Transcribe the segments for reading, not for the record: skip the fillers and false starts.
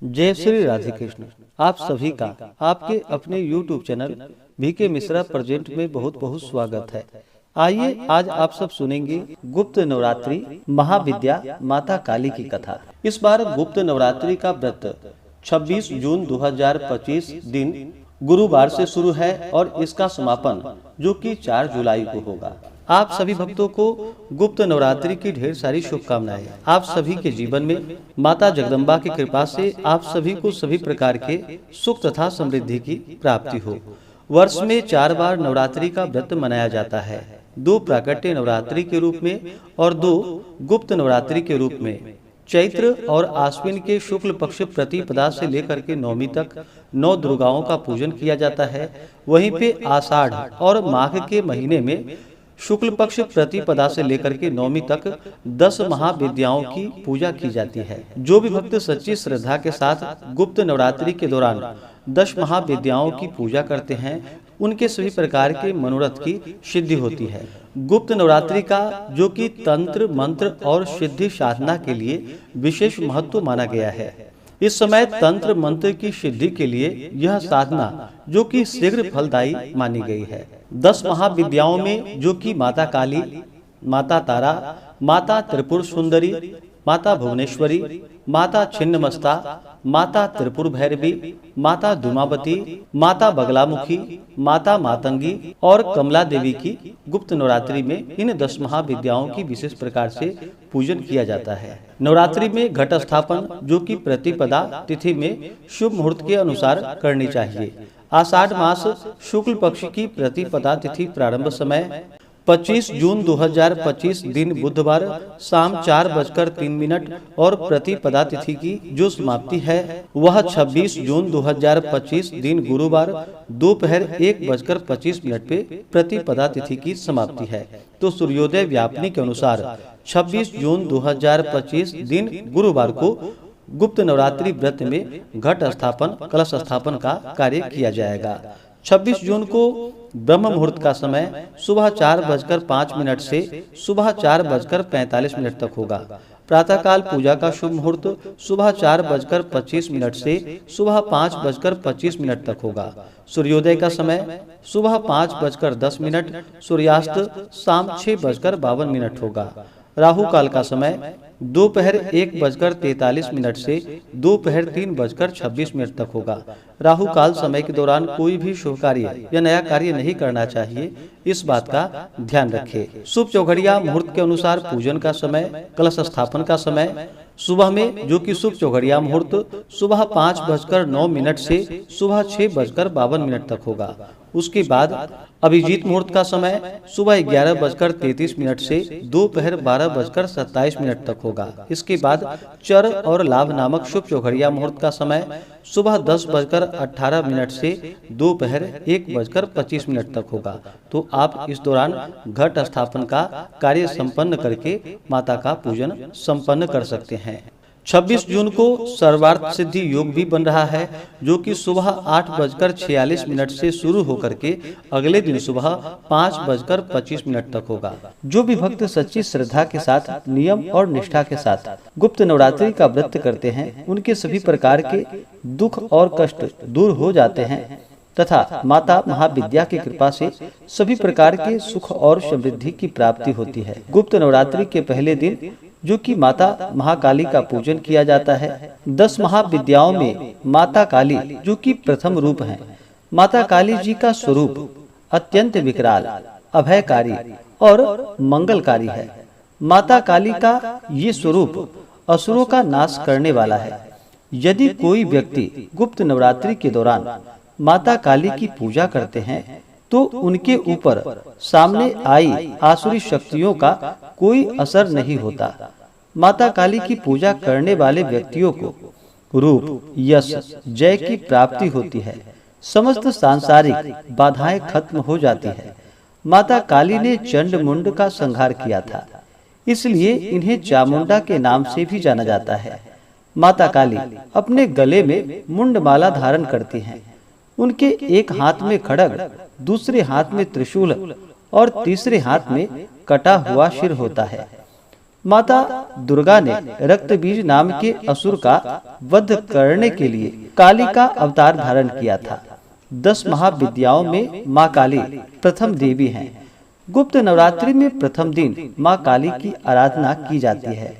जय श्री राधे कृष्ण। आप सभी का आपके अपने YouTube channel VK Mishra present में बहुत बहुत स्वागत है। आइए आज आप सब सुनेंगे गुप्त नवरात्रि महाविद्या माता काली की कथा। इस बार गुप्त नवरात्रि का व्रत 26 जून 2025 दिन गुरुवार से शुरू है और इसका समापन जो कि 4 जुलाई को होगा। आप सभी भक्तों को गुप्त नवरात्रि की ढेर सारी शुभकामनाएं। आप सभी के जीवन में माता जगदम्बा की कृपा से आप सभी को सभी प्रकार के सुख तथा समृद्धि की प्राप्ति हो। वर्ष में 4 बार नवरात्रि का व्रत मनाया जाता है, 2 प्राकट्य नवरात्रि के रूप में और 2 गुप्त नवरात्रि के रूप में। चैत्र और आश्विन के शुक्ल पक्ष प्रतिपदा से लेकर के नवमी तक 9 दुर्गाओं का पूजन किया जाता है। वहीं पे आषाढ़ और माघ के महीने में शुक्ल पक्ष प्रतिपदा से लेकर के नवमी तक 10 महाविद्याओं की पूजा की जाती है। जो भी भक्त सच्ची श्रद्धा के साथ गुप्त नवरात्रि के दौरान 10 महाविद्याओं की पूजा करते हैं, उनके सभी प्रकार के मनोरथ की सिद्धि होती है। गुप्त नवरात्रि का जो कि तंत्र मंत्र और सिद्धि साधना के लिए विशेष महत्व माना गया है। इस समय तंत्र मंत्र की सिद्धि के लिए यह साधना जो कि शीघ्र फलदायी मानी गई है। 10 महाविद्याओं में जो कि माता काली, माता तारा, माता त्रिपुर सुंदरी, माता भुवनेश्वरी, माता छिन्नमस्ता, माता त्रिपुर भैरवी, माता दुमावती, माता बगलामुखी, माता मातंगी और कमला देवी की गुप्त नवरात्रि में इन 10 महाविद्याओं की विशेष प्रकार से पूजन किया जाता है। नवरात्रि में घट स्थापन जो कि प्रतिपदा तिथि में शुभ मुहूर्त के अनुसार करनी चाहिए। आषाढ़ मास शुक्ल पक्ष की प्रतिपदा तिथि प्रारंभ समय 25 जून 2025 दिन बुधवार शाम 4:03 और प्रतिपदा तिथि की जो समाप्ति है वह 26 जून 2025 दिन गुरुवार दोपहर 1:25 पे प्रतिपदा तिथि की समाप्ति है। तो सूर्योदय व्यापनी के अनुसार 26 जून 2025 दिन गुरुवार को गुप्त नवरात्रि व्रत में घट स्थापन कलश स्थापन का कार्य किया जाएगा। 26 जून को ब्रह्म मुहूर्त का समय सुबह 4:05 से सुबह 4:45 तक होगा। प्रातःकाल पूजा का शुभ मुहूर्त सुबह 4:25 से सुबह 5:25 तक होगा। सूर्योदय का समय सुबह 5:10, सूर्यास्त शाम 6:52 होगा। राहु काल का समय दोपहर 1:43 से दोपहर 3:26 तक होगा। राहु काल समय के दौरान कोई भी शुभ कार्य या नया कार्य नहीं करना चाहिए, इस बात का ध्यान रखें। शुभ चौघड़िया मुहूर्त के अनुसार पूजन का समय, कलश स्थापन का समय सुबह में जो कि शुभ चौघड़िया मुहूर्त सुबह 5:09 से सुबह 6:52 तक होगा। उसके बाद अभिजीत मुहूर्त का समय सुबह 11:33 से दोपहर 12:27 तक होगा। इसके बाद चर और लाभ नामक शुभ चौघड़िया मुहूर्त का समय सुबह 10:18 से दोपहर 1:25 तक होगा। तो आप इस दौरान घट स्थापन का कार्य संपन्न करके माता का पूजन संपन्न कर सकते हैं। 26 जून को सर्वार्थ सिद्धि योग भी बन रहा है जो कि सुबह 8:46 से शुरू होकर के अगले दिन सुबह 5:25 तक होगा। जो भी भक्त सच्ची श्रद्धा के साथ नियम और निष्ठा के साथ गुप्त नवरात्रि का व्रत करते हैं, उनके सभी प्रकार के दुख और कष्ट दूर हो जाते हैं तथा माता महाविद्या की कृपा से सभी प्रकार के सुख और समृद्धि की प्राप्ति होती है। गुप्त नवरात्रि के पहले दिन जो कि माता महाकाली का पूजन किया जाता है। 10 महाविद्याओं में माता काली जो कि प्रथम रूप है। माता काली जी का स्वरूप अत्यंत विकराल, अभयकारी और मंगलकारी है। माता काली का ये स्वरूप असुरों का नाश करने वाला है। यदि कोई व्यक्ति गुप्त नवरात्रि के दौरान माता काली की पूजा करते हैं तो उनके ऊपर सामने आई आसुरी शक्तियों का कोई असर नहीं होता। माता काली की पूजा करने वाले व्यक्तियों को रूप, यश, जय की प्राप्ति होती है। समस्त सांसारिक बाधाएं खत्म हो जाती है। माता काली ने चंड मुंड का संहार किया था, इसलिए इन्हें चामुंडा के नाम से भी जाना जाता है। माता काली अपने गले में मुंडमाला धारण करती हैं। उनके एक हाथ में खड्ग, दूसरे हाथ में त्रिशूल और तीसरे हाथ में कटा हुआ सिर होता है। माता दुर्गा ने रक्तबीज नाम के असुर का वध करने के लिए काली का अवतार धारण किया था। 10 महाविद्याओं में माँ काली प्रथम देवी हैं। गुप्त नवरात्रि में प्रथम दिन माँ काली की आराधना की जाती है।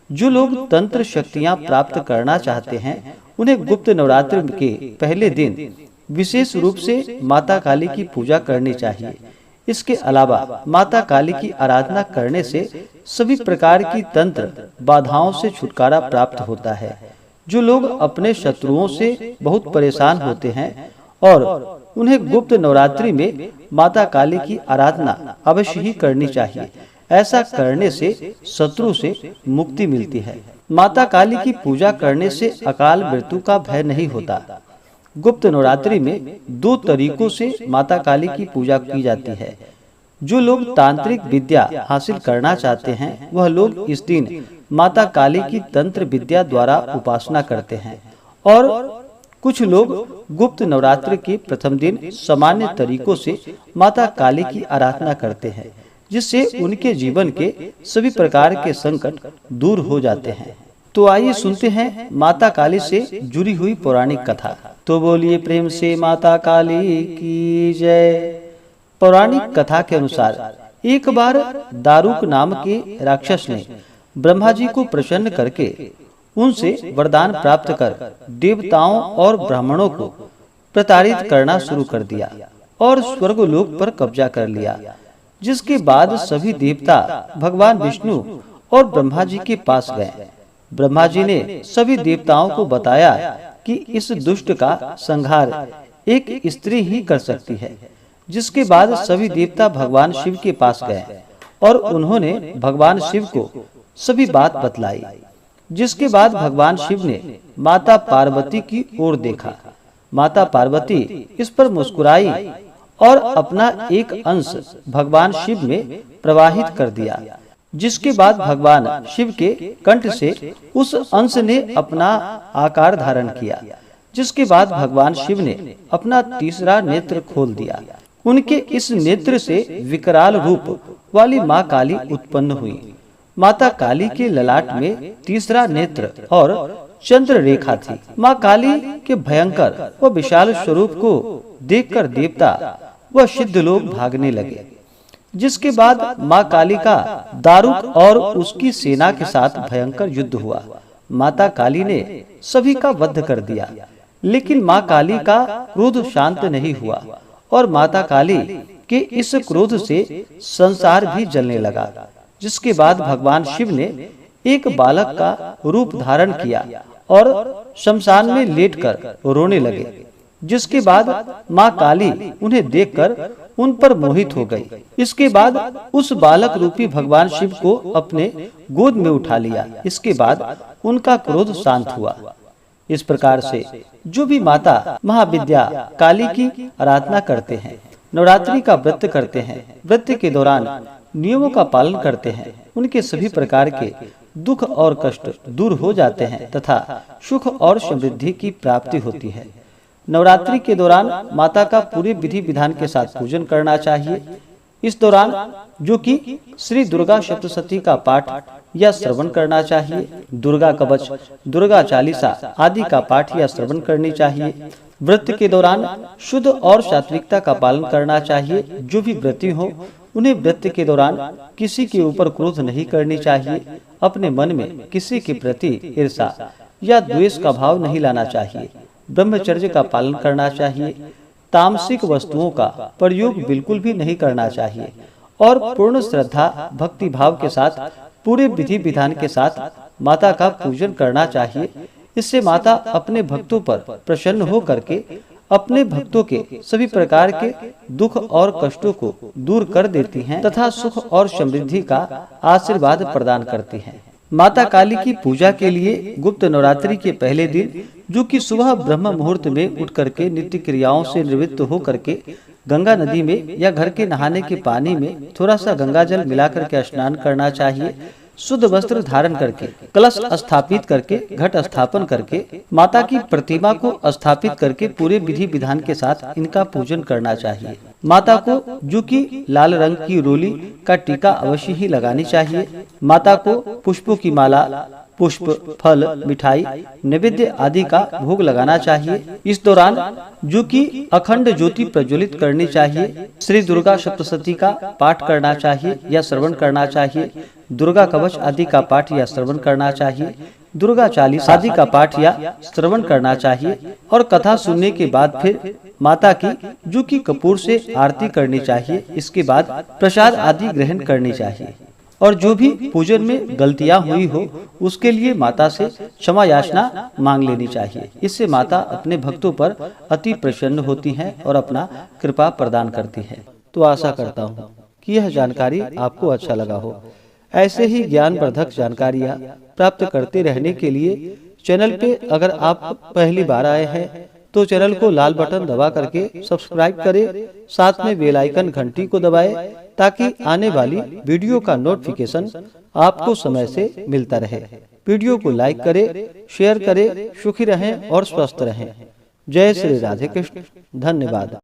जो लोग तंत्र शक्तियाँ प्राप्त करना चाहते हैं उन्हें गुप्त नवरात्रि के पहले दिन विशेष रूप से माता काली की पूजा करनी चाहिए। इसके अलावा माता काली की आराधना करने से सभी प्रकार की तंत्र बाधाओं से छुटकारा प्राप्त होता है। जो लोग अपने शत्रुओं से बहुत परेशान होते हैं और उन्हें गुप्त नवरात्रि में माता काली की आराधना अवश्य ही करनी चाहिए। ऐसा करने से शत्रु से मुक्ति मिलती है। माता काली की पूजा करने से अकाल मृत्यु का भय नहीं होता। गुप्त नवरात्रि में 2 तरीकों से माता काली की पूजा की जाती है। जो लोग तांत्रिक विद्या हासिल करना चाहते हैं वह लोग इस दिन माता काली की तंत्र विद्या द्वारा उपासना करते हैं और कुछ लोग गुप्त नवरात्रि के प्रथम दिन सामान्य तरीकों से माता काली की आराधना करते हैं, जिससे उनके जीवन के सभी प्रकार के संकट दूर हो जाते हैं। तो आइए सुनते हैं माता काली से जुड़ी हुई पौराणिक कथा। तो बोलिए प्रेम से माता काली की जय। पौराणिक कथा के अनुसार एक बार दारुक नाम के राक्षस ने ब्रह्मा जी को प्रसन्न करके उनसे वरदान प्राप्त कर देवताओं और ब्राह्मणों को प्रताड़ित करना शुरू कर दिया और स्वर्गलोक पर कब्जा कर लिया। जिसके बाद सभी देवता भगवान विष्णु और ब्रह्मा जी के पास गए। ब्रह्मा जी ने सभी देवताओं को बताया कि इस दुष्ट का संहार एक स्त्री ही कर सकती है। जिसके बाद सभी देवता भगवान शिव के पास गए और उन्होंने भगवान शिव को सभी बात बतलाई। जिसके बाद भगवान शिव ने माता पार्वती की ओर देखा। माता पार्वती इस पर मुस्कुराई और अपना एक अंश भगवान शिव में प्रवाहित कर दिया। जिसके बाद भगवान शिव के कंठ से उस अंश ने अपना आकार धारण किया। जिसके बाद भगवान शिव ने अपना तीसरा नेत्र खोल दिया। उनके इस नेत्र से विकराल रूप वाली माँ काली उत्पन्न हुई। माता काली के ललाट में तीसरा नेत्र और चंद्र रेखा थी। माँ काली के भयंकर व विशाल स्वरूप को देखकर देवता व सिद्ध लोग भागने लगे। जिसके बाद माँ काली का दारुक और उसकी सेना के साथ भयंकर युद्ध हुआ। माता काली ने सभी का वध कर दिया, लेकिन माँ काली का क्रोध शांत नहीं हुआ और माता काली के इस क्रोध से संसार भी जलने लगा। जिसके बाद भगवान शिव ने एक बालक का रूप धारण किया और शमशान में लेटकर रोने लगे। जिसके बाद माँ काली उन्हें देखकर उन पर मोहित हो गई। इसके बाद उस बालक रूपी भगवान शिव को अपने गोद में उठा लिया। इसके बाद उनका क्रोध शांत हुआ। इस प्रकार से जो भी माता महाविद्या काली की आराधना करते हैं, नवरात्रि का व्रत करते हैं, व्रत के दौरान नियमों का पालन करते हैं, उनके सभी प्रकार के दुख और कष्ट दूर हो जाते हैं तथा सुख और समृद्धि की प्राप्ति होती है। नवरात्रि के दौरान माता का पूरे विधि विधान के साथ पूजन करना चाहिए। इस दौरान जो कि श्री दुर्गा सप्तशती का पाठ या श्रवण करना चाहिए। दुर्गा कवच, दुर्गा चालीसा आदि का पाठ या श्रवण करनी चाहिए। व्रत के दौरान शुद्ध और सात्विकता का पालन करना चाहिए। जो भी व्रती हो उन्हें व्रत के दौरान किसी के ऊपर क्रोध नहीं करनी चाहिए। अपने मन में किसी के प्रति ईर्ष्या या द्वेष का भाव नहीं लाना चाहिए। ब्रह्मचर्य का पालन करना चाहिए। तामसिक वस्तुओं का प्रयोग बिल्कुल भी नहीं करना चाहिए और पूर्ण श्रद्धा भक्ति भाव के साथ पूरे विधि विधान के साथ माता का पूजन करना चाहिए। इससे माता अपने भक्तों पर प्रसन्न हो करके अपने भक्तों के सभी प्रकार के दुख और कष्टों को दूर कर देती हैं तथा सुख और समृद्धि का आशीर्वाद प्रदान करती हैं। माता काली की पूजा के लिए गुप्त नवरात्रि के पहले दिन, जो कि सुबह ब्रह्म मुहूर्त में उठ करके नित्य क्रियाओं से निवृत्त हो करके गंगा नदी में या घर के नहाने के पानी में थोड़ा सा गंगा जल मिलाकर के स्नान करना चाहिए। शुद्ध वस्त्र धारण करके, कलश स्थापित करके, घट स्थापन करके, माता की प्रतिमा को स्थापित करके पूरे विधि विधान के साथ इनका पूजन करना चाहिए। माता को जो कि लाल रंग की रोली का टीका अवश्य ही लगानी चाहिए। माता को पुष्पों की माला, पुष्प, फल, मिठाई, नैवेद्य आदि का भोग लगाना चाहिए। इस दौरान जो कि अखंड ज्योति प्रज्वलित करनी चाहिए। श्री दुर्गा सप्तशती का पाठ करना चाहिए या श्रवण करना चाहिए। दुर्गा कवच आदि का पाठ या श्रवण करना चाहिए। दुर्गा चालीस आदि का पाठ या श्रवण करना चाहिए और कथा सुनने के बाद फिर माता की जो कि कपूर से आरती करनी चाहिए। इसके बाद प्रसाद आदि ग्रहण करनी चाहिए और जो भी पूजन में गलतियां हुई हो उसके लिए माता से क्षमा याचना मांग लेनी चाहिए। इससे माता अपने भक्तों पर अति प्रसन्न होती हैं और अपना कृपा प्रदान करती हैं। तो आशा करता हूँ कि यह जानकारी आपको अच्छा लगा हो। ऐसे ही ज्ञानवर्धक जानकारियाँ प्राप्त करते रहने के लिए चैनल पे अगर आप पहली बार आए हैं तो चैनल को लाल बटन दबा करके सब्सक्राइब करें, साथ में बेल आइकन घंटी को दबाएं ताकि आने वाली वीडियो का नोटिफिकेशन आपको समय से मिलता रहे। वीडियो को लाइक करें, शेयर करें। सुखी रहें और स्वस्थ रहें। जय श्री राधे कृष्ण। धन्यवाद।